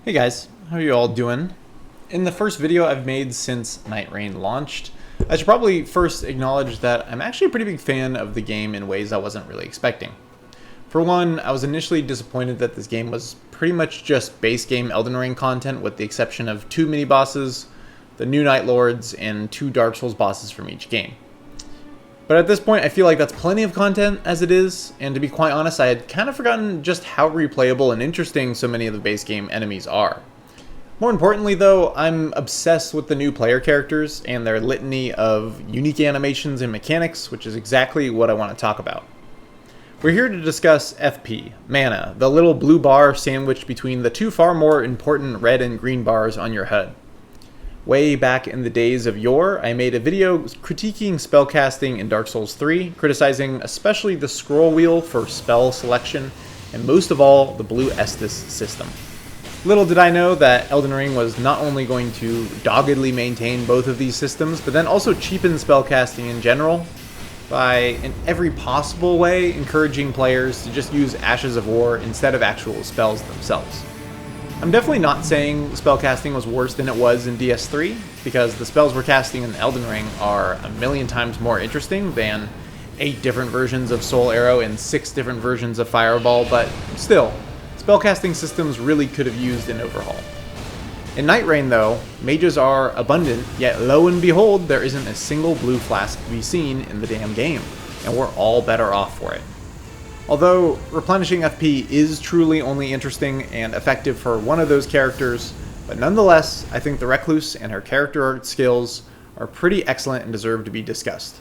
Hey guys, how are you all doing? In the first video I've made since Nightreign launched, I should probably first acknowledge that I'm actually a pretty big fan of the game in ways I wasn't really expecting. For one, I was initially disappointed that this game was pretty much just base game Elden Ring content with the exception of 2 mini-bosses, the new Night Lords, and 2 Dark Souls bosses from each game. But at this point, I feel like that's plenty of content as it is, and to be quite honest, I had kind of forgotten just how replayable and interesting so many of the base game enemies are. More importantly though, I'm obsessed with the new player characters and their litany of unique animations and mechanics, which is exactly what I want to talk about. We're here to discuss FP, mana, the little blue bar sandwiched between the 2 far more important red and green bars on your HUD. Way back in the days of yore, I made a video critiquing spellcasting in Dark Souls 3, criticizing especially the scroll wheel for spell selection, and most of all, the blue Estus system. Little did I know that Elden Ring was not only going to doggedly maintain both of these systems, but then also cheapen spellcasting in general by, in every possible way, encouraging players to just use Ashes of War instead of actual spells themselves. I'm definitely not saying spellcasting was worse than it was in DS3, because the spells we're casting in Elden Ring are a million times more interesting than 8 different versions of Soul Arrow and 6 different versions of Fireball, but still, spellcasting systems really could have used an overhaul. In Nightreign though, mages are abundant, yet lo and behold, there isn't a single blue flask to be seen in the damn game, and we're all better off for it. Although replenishing FP is truly only interesting and effective for one of those characters, but nonetheless, I think the Recluse and her character art skills are pretty excellent and deserve to be discussed.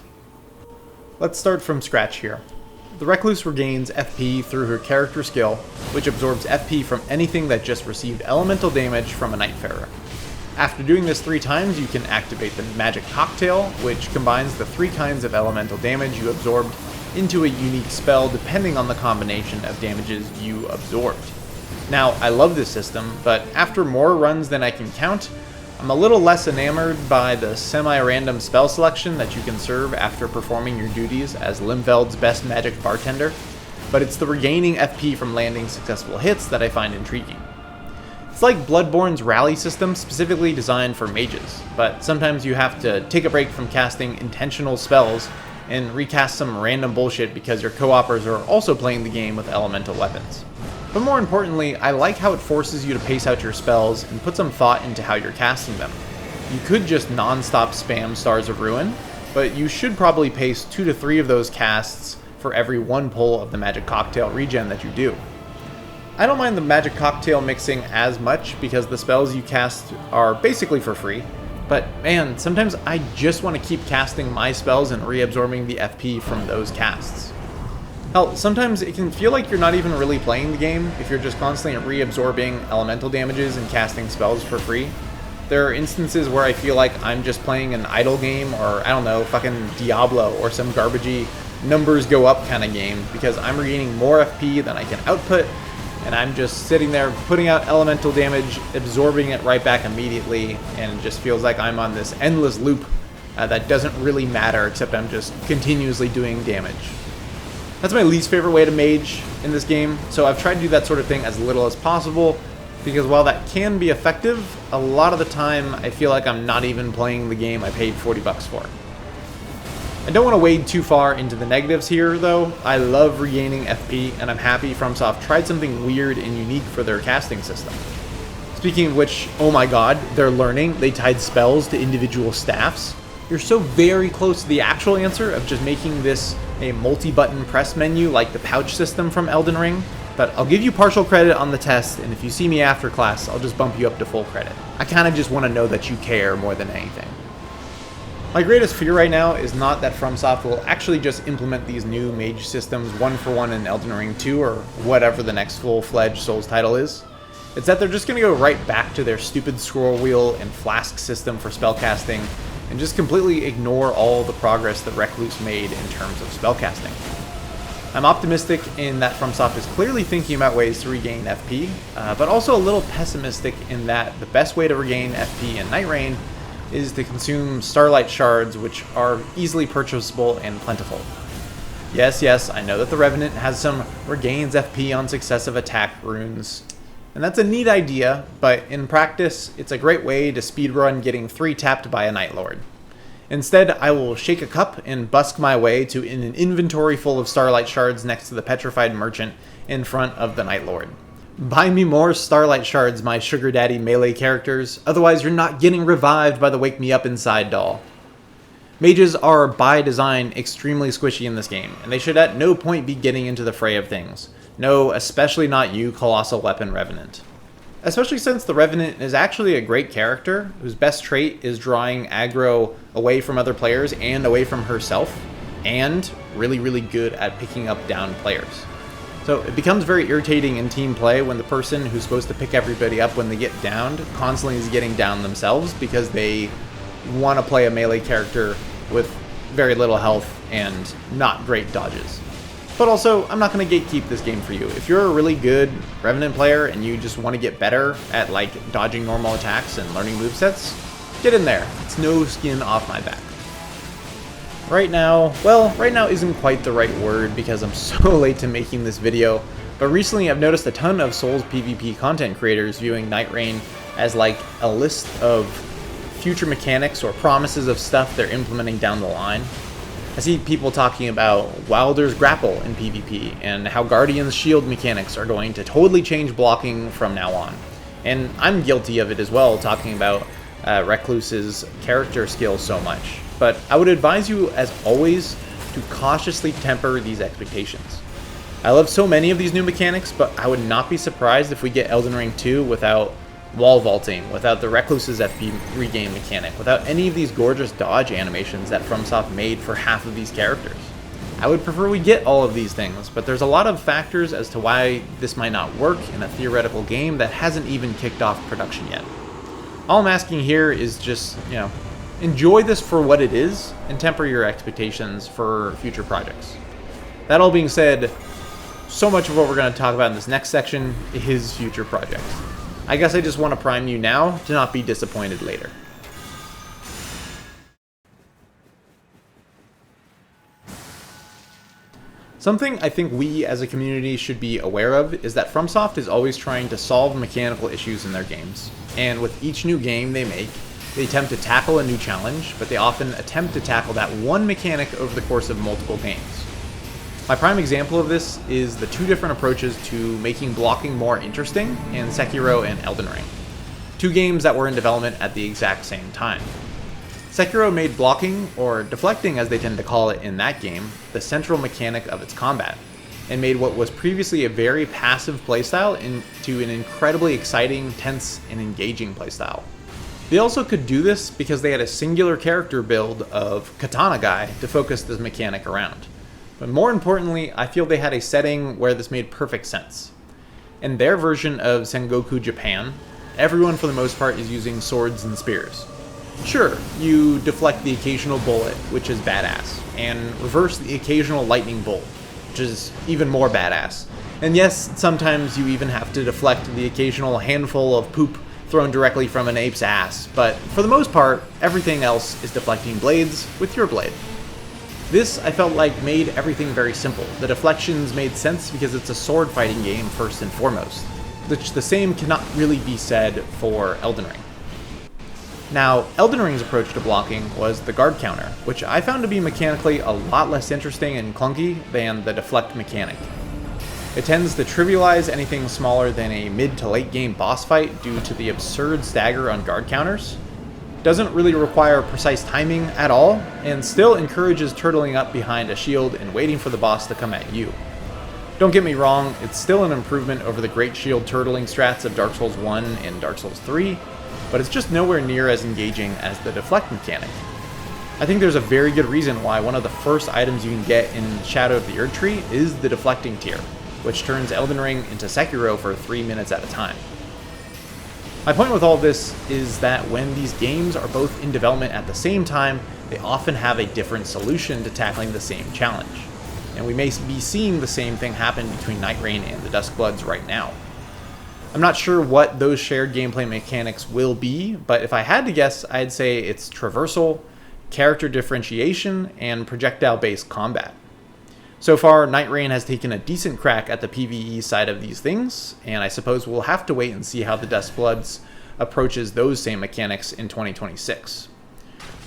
Let's start from scratch here. The Recluse regains FP through her character skill, which absorbs FP from anything that just received elemental damage from a Nightfarer. After doing this 3 times, you can activate the Magic Cocktail, which combines the 3 kinds of elemental damage you absorbed into a unique spell depending on the combination of damages you absorbed. Now, I love this system, but after more runs than I can count, I'm a little less enamored by the semi-random spell selection that you can serve after performing your duties as Limveld's best magic bartender, but it's the regaining FP from landing successful hits that I find intriguing. It's like Bloodborne's rally system specifically designed for mages, but sometimes you have to take a break from casting intentional spells and recast some random bullshit because your co-opers are also playing the game with elemental weapons. But more importantly, I like how it forces you to pace out your spells and put some thought into how you're casting them. You could just non-stop spam Stars of Ruin, but you should probably pace 2 to 3 of those casts for every 1 pull of the Magic Cocktail regen that you do. I don't mind the Magic Cocktail mixing as much because the spells you cast are basically for free, but man, sometimes I just want to keep casting my spells and reabsorbing the FP from those casts. Hell, sometimes it can feel like you're not even really playing the game if you're just constantly reabsorbing elemental damages and casting spells for free. There are instances where I feel like I'm just playing an idle game, or I don't know, fucking Diablo or some garbagey numbers go up kind of game, because I'm regaining more FP than I can output, and I'm just sitting there putting out elemental damage, absorbing it right back immediately, and it just feels like I'm on this endless loop that doesn't really matter, except I'm just continuously doing damage. That's my least favorite way to mage in this game, so I've tried to do that sort of thing as little as possible, because while that can be effective, a lot of the time I feel like I'm not even playing the game I paid $40 for. I don't want to wade too far into the negatives here, though. I love regaining FP, and I'm happy FromSoft tried something weird and unique for their casting system. Speaking of which, oh my god, they're learning. They tied spells to individual staffs. You're so very close to the actual answer of just making this a multi-button press menu like the pouch system from Elden Ring, but I'll give you partial credit on the test, and if you see me after class, I'll just bump you up to full credit. I kind of just want to know that you care more than anything. My greatest fear right now is not that FromSoft will actually just implement these new mage systems 1-for-1 in Elden Ring 2 or whatever the next full-fledged Souls title is. It's that they're just going to go right back to their stupid scroll wheel and flask system for spellcasting and just completely ignore all the progress that Recluse made in terms of spellcasting. I'm optimistic in that FromSoft is clearly thinking about ways to regain FP, but also a little pessimistic in that the best way to regain FP in Nightreign is to consume Starlight Shards, which are easily purchasable and plentiful. Yes, I know that the Revenant has some regains FP on successive attack runes, And that's a neat idea, but in practice, it's a great way to speedrun getting 3 tapped by a Night Lord. Instead, I will shake a cup and busk my way to an inventory full of Starlight Shards next to the Petrified Merchant in front of the Night Lord. Buy me more Starlight Shards, my sugar daddy melee characters, otherwise you're not getting revived by the Wake Me Up Inside doll. Mages are, by design, extremely squishy in this game, and they should at no point be getting into the fray of things. No, especially not you, Colossal Weapon Revenant. Especially since the Revenant is actually a great character, whose best trait is drawing aggro away from other players and away from herself, and really good at picking up down players. So it becomes very irritating in team play when the person who's supposed to pick everybody up when they get downed constantly is getting down themselves because they want to play a melee character with very little health and not great dodges. But also, I'm not going to gatekeep this game for you. If you're a really good Revenant player and you just want to get better at like dodging normal attacks and learning movesets, get in there. It's no skin off my back. Right now isn't quite the right word because I'm so late to making this video, but recently I've noticed a ton of Souls PvP content creators viewing Nightreign as like a list of future mechanics or promises of stuff they're implementing down the line. I see people talking about Wilder's grapple in PvP and how Guardian's shield mechanics are going to totally change blocking from now on. And I'm guilty of it as well, talking about Recluse's character skills so much. But I would advise you, as always, to cautiously temper these expectations. I love so many of these new mechanics, but I would not be surprised if we get Elden Ring 2 without wall vaulting, without the Recluse's FP regain mechanic, without any of these gorgeous dodge animations that FromSoft made for half of these characters. I would prefer we get all of these things, but there's a lot of factors as to why this might not work in a theoretical game that hasn't even kicked off production yet. All I'm asking here is just, enjoy this for what it is and temper your expectations for future projects. That all being said, so much of what we're going to talk about in this next section is future projects. I guess I just want to prime you now to not be disappointed later. Something I think we as a community should be aware of is that FromSoft is always trying to solve mechanical issues in their games. And with each new game they make, they attempt to tackle a new challenge, but they often attempt to tackle that one mechanic over the course of multiple games. My prime example of this is the 2 different approaches to making blocking more interesting in Sekiro and Elden Ring. 2 games that were in development at the exact same time. Sekiro made blocking, or deflecting as they tend to call it in that game, the central mechanic of its combat, and made what was previously a very passive playstyle into an incredibly exciting, tense, and engaging playstyle. They also could do this because they had a singular character build of Katana Guy to focus this mechanic around. But more importantly, I feel they had a setting where this made perfect sense. In their version of Sengoku Japan, everyone for the most part is using swords and spears. Sure, you deflect the occasional bullet, which is badass, and reverse the occasional lightning bolt, which is even more badass. And yes, sometimes you even have to deflect the occasional handful of poop thrown directly from an ape's ass, but for the most part, everything else is deflecting blades with your blade. This, I felt like, made everything very simple. The deflections made sense because it's a sword fighting game first and foremost, which the same cannot really be said for Elden Ring. Now, Elden Ring's approach to blocking was the guard counter, which I found to be mechanically a lot less interesting and clunky than the deflect mechanic. It tends to trivialize anything smaller than a mid to late game boss fight due to the absurd stagger on guard counters, doesn't really require precise timing at all, and still encourages turtling up behind a shield and waiting for the boss to come at you. Don't get me wrong, it's still an improvement over the great shield turtling strats of Dark Souls 1 and Dark Souls 3, but it's just nowhere near as engaging as the deflect mechanic. I think there's a very good reason why one of the first items you can get in Shadow of the Erdtree is the deflecting tier, which turns Elden Ring into Sekiro for 3 minutes at a time. My point with all this is that when these games are both in development at the same time, they often have a different solution to tackling the same challenge. And we may be seeing the same thing happen between Nightreign and the Duskbloods right now. I'm not sure what those shared gameplay mechanics will be, but if I had to guess, I'd say it's traversal, character differentiation, and projectile-based combat. So far, Nightreign has taken a decent crack at the PvE side of these things, and I suppose we'll have to wait and see how the Duskbloods approaches those same mechanics in 2026.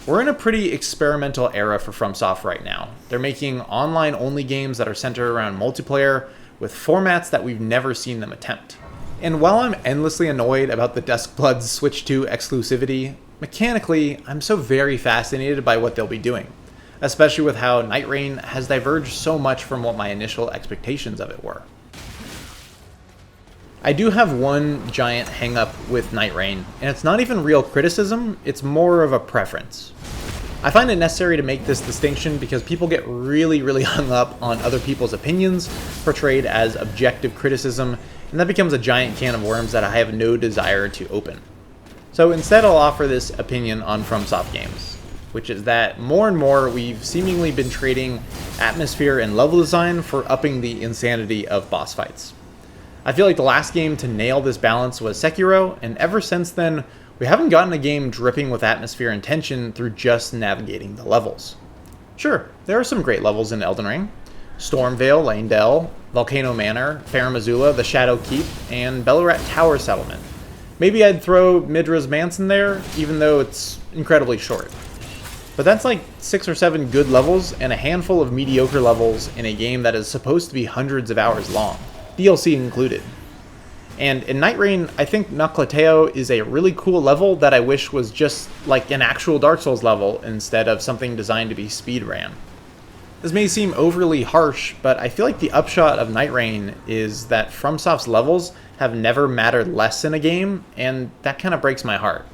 We're in a pretty experimental era for FromSoft right now. They're making online-only games that are centered around multiplayer with formats that we've never seen them attempt. And while I'm endlessly annoyed about the Duskbloods Switch 2 exclusivity, mechanically, I'm so very fascinated by what they'll be doing, especially with how Nightreign has diverged so much from what my initial expectations of it were. I do have one giant hang-up with Nightreign, and it's not even real criticism, it's more of a preference. I find it necessary to make this distinction because people get really hung up on other people's opinions portrayed as objective criticism, and that becomes a giant can of worms that I have no desire to open. So instead I'll offer this opinion on FromSoft games, which is that more and more we've seemingly been trading atmosphere and level design for upping the insanity of boss fights. I feel like the last game to nail this balance was Sekiro, and ever since then, we haven't gotten a game dripping with atmosphere and tension through just navigating the levels. Sure, there are some great levels in Elden Ring. Stormvale, Leyndell, Volcano Manor, Farum Azula, the Shadow Keep, and Belorat Tower Settlement. Maybe I'd throw Midra's Mansion there, even though it's incredibly short. But that's like 6 or 7 good levels and a handful of mediocre levels in a game that is supposed to be hundreds of hours long, DLC included. And in Nightreign, I think Noclateo is a really cool level that I wish was just like an actual Dark Souls level instead of something designed to be speed ran. This may seem overly harsh, but I feel like the upshot of Nightreign is that FromSoft's levels have never mattered less in a game, and that kind of breaks my heart.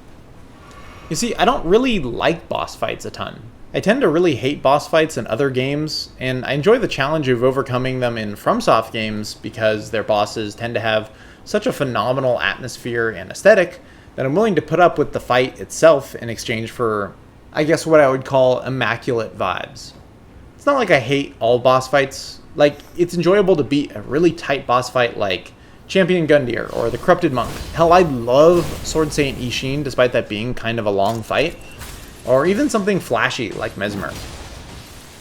You see, I don't really like boss fights a ton. I tend to really hate boss fights in other games, and I enjoy the challenge of overcoming them in FromSoft games because their bosses tend to have such a phenomenal atmosphere and aesthetic that I'm willing to put up with the fight itself in exchange for, I guess, what I would call immaculate vibes. It's not like I hate all boss fights. Like, it's enjoyable to beat a really tight boss fight like Champion Gundyr or the Corrupted Monk. Hell, I love Sword Saint Ishin despite that being kind of a long fight. Or even something flashy like Mesmer.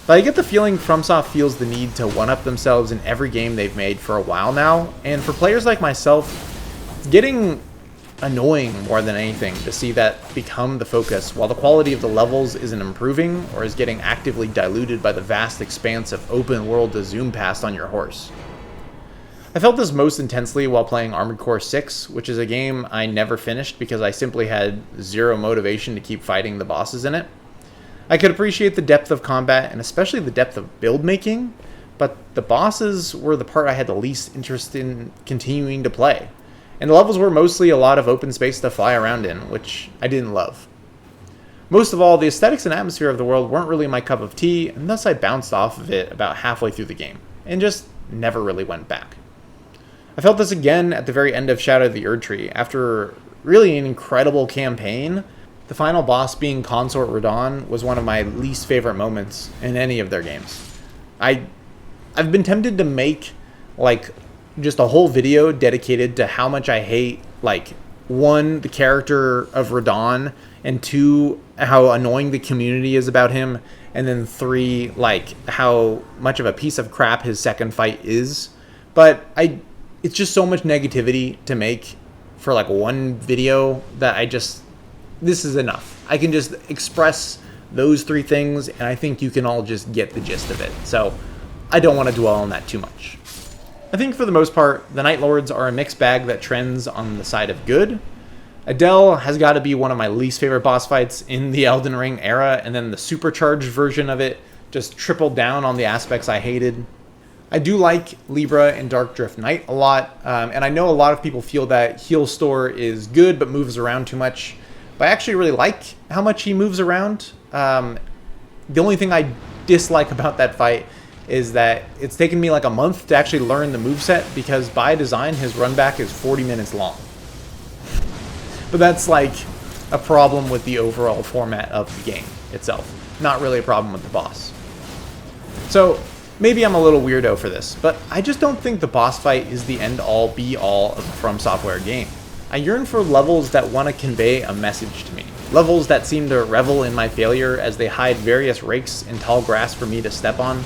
But I get the feeling FromSoft feels the need to one-up themselves in every game they've made for a while now, and for players like myself, it's getting annoying more than anything to see that become the focus, while the quality of the levels isn't improving or is getting actively diluted by the vast expanse of open world to zoom past on your horse. I felt this most intensely while playing Armored Core 6, which is a game I never finished because I simply had zero motivation to keep fighting the bosses in it. I could appreciate the depth of combat and especially the depth of build making, but the bosses were the part I had the least interest in continuing to play. And the levels were mostly a lot of open space to fly around in, which I didn't love. Most of all, the aesthetics and atmosphere of the world weren't really my cup of tea, and thus I bounced off of it about halfway through the game, and just never really went back. I felt this again at the very end of Shadow of the Erdtree. After really an incredible campaign, the final boss being Consort Radahn was one of my least favorite moments in any of their games. I've been tempted to make like just a whole video dedicated to how much I hate, like, 1, the character of Radahn, and 2, how annoying the community is about him, and then 3, like, how much of a piece of crap his second fight is. But it's just so much negativity to make for like one video that this is enough. I can just express those 3 things, and I think you can all just get the gist of it. So I don't want to dwell on that too much. I think for the most part, the Night Lords are a mixed bag that trends on the side of good. Adele has got to be one of my least favorite boss fights in the Elden Ring era, and then the supercharged version of it just tripled down on the aspects I hated. I do like Libra and Dark Drift Knight a lot, and I know a lot of people feel that Heal Store is good but moves around too much, but I actually really like how much he moves around. The only thing I dislike about that fight is that it's taken me like a month to actually learn the moveset because by design his run back is 40 minutes long. But that's like a problem with the overall format of the game itself, not really a problem with the boss. So maybe I'm a little weirdo for this, but I just don't think the boss fight is the end-all be-all of a From Software game. I yearn for levels that want to convey a message to me. Levels that seem to revel in my failure as they hide various rakes in tall grass for me to step on.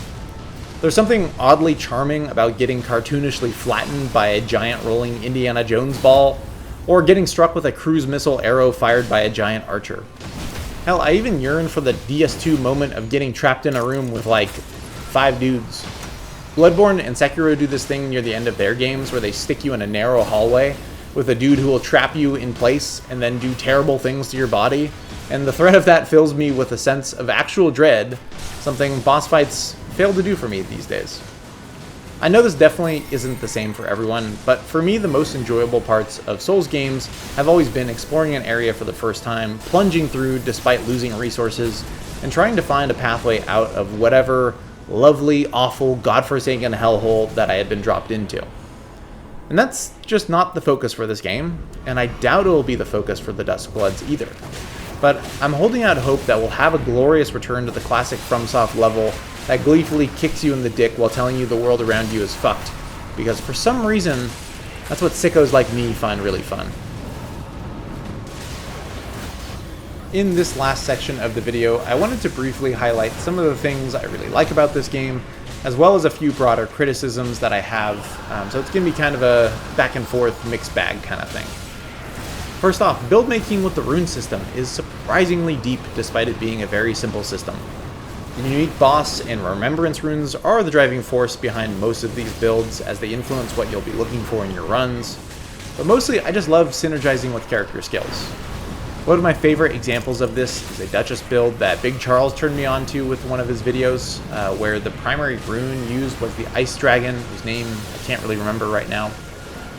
There's something oddly charming about getting cartoonishly flattened by a giant rolling Indiana Jones ball, or getting struck with a cruise missile arrow fired by a giant archer. Hell, I even yearn for the DS2 moment of getting trapped in a room with like 5 dudes. Bloodborne and Sekiro do this thing near the end of their games where they stick you in a narrow hallway with a dude who will trap you in place and then do terrible things to your body, and the threat of that fills me with a sense of actual dread, something boss fights fail to do for me these days. I know this definitely isn't the same for everyone, but for me the most enjoyable parts of Souls games have always been exploring an area for the first time, plunging through despite losing resources, and trying to find a pathway out of whatever lovely, awful, godforsaken hellhole that I had been dropped into. And that's just not the focus for this game, and I doubt it will be the focus for the Duskbloods either. But I'm holding out hope that we'll have a glorious return to the classic FromSoft level that gleefully kicks you in the dick while telling you the world around you is fucked, because for some reason, that's what sickos like me find really fun. In this last section of the video, I wanted to briefly highlight some of the things I really like about this game, as well as a few broader criticisms that I have, so it's going to be kind of a back and forth mixed bag kind of thing. First off, build making with the rune system is surprisingly deep despite it being a very simple system. The unique boss and remembrance runes are the driving force behind most of these builds as they influence what you'll be looking for in your runs, but mostly I just love synergizing with character skills. One of my favorite examples of this is a Duchess build that Big Charles turned me on to with one of his videos, where the primary rune used was the Ice Dragon, whose name I can't really remember right now,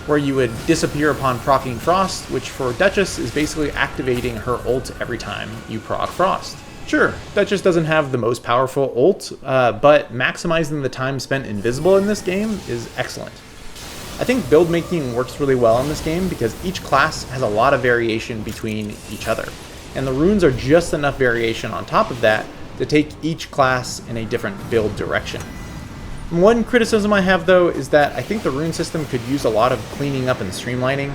where you would disappear upon proccing Frost, which for Duchess is basically activating her ult every time you proc Frost. Sure, Duchess doesn't have the most powerful ult, but maximizing the time spent invisible in this game is excellent. I think build making works really well in this game because each class has a lot of variation between each other, and the runes are just enough variation on top of that to take each class in a different build direction. One criticism I have though is that I think the rune system could use a lot of cleaning up and streamlining,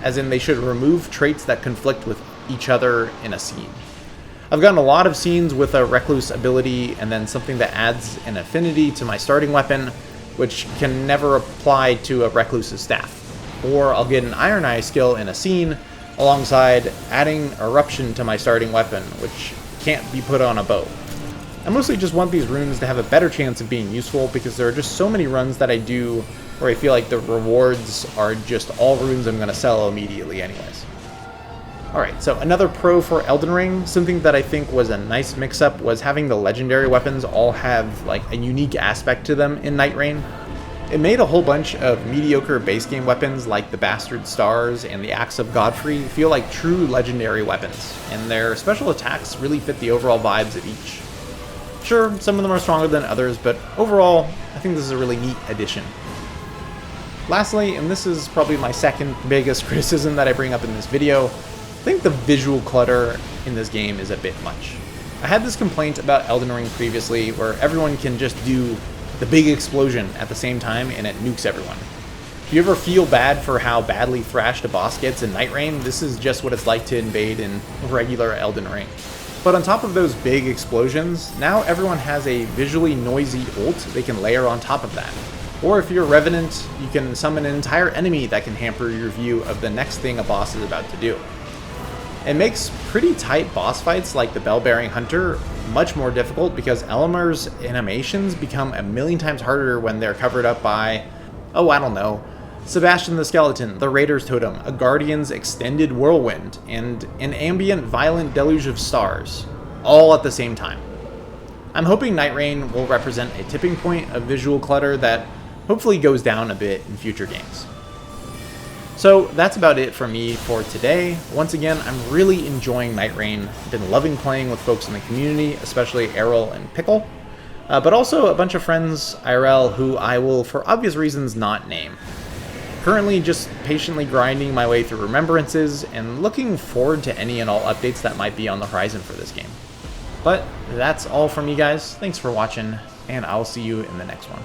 as in they should remove traits that conflict with each other in a scene. I've gotten a lot of scenes with a Recluse ability and then something that adds an affinity to my starting weapon, which can never apply to a Recluse's staff. Or I'll get an Iron Eye skill in a scene alongside adding Eruption to my starting weapon, which can't be put on a bow. I mostly just want these runes to have a better chance of being useful because there are just so many runs that I do where I feel like the rewards are just all runes I'm going to sell immediately anyways. Alright, so another pro for Elden Ring, something that I think was a nice mix-up was having the legendary weapons all have like a unique aspect to them in Nightreign. It made a whole bunch of mediocre base game weapons like the Bastard Stars and the Axe of Godfrey feel like true legendary weapons, and their special attacks really fit the overall vibes of each. Sure, some of them are stronger than others, but overall, I think this is a really neat addition. Lastly, and this is probably my second biggest criticism that I bring up in this video, I think the visual clutter in this game is a bit much. I had this complaint about Elden Ring previously, where everyone can just do the big explosion at the same time and it nukes everyone. If you ever feel bad for how badly thrashed a boss gets in Nightreign, this is just what it's like to invade in regular Elden Ring. But on top of those big explosions, now everyone has a visually noisy ult they can layer on top of that. Or if you're Revenant, you can summon an entire enemy that can hamper your view of the next thing a boss is about to do. It makes pretty tight boss fights like the Bell-Bearing Hunter much more difficult because Elemer's animations become a million times harder when they're covered up by, oh I don't know, Sebastian the Skeleton, the Raider's Totem, a Guardian's Extended Whirlwind, and an ambient violent deluge of stars, all at the same time. I'm hoping Nightreign will represent a tipping point of visual clutter that hopefully goes down a bit in future games. So that's about it for me for today. Once again, I'm really enjoying Nightreign. I've been loving playing with folks in the community, especially Errol and Pickle, but also a bunch of friends IRL who I will, for obvious reasons, not name. Currently just patiently grinding my way through remembrances and looking forward to any and all updates that might be on the horizon for this game. But that's all from me guys. Thanks for watching, and I'll see you in the next one.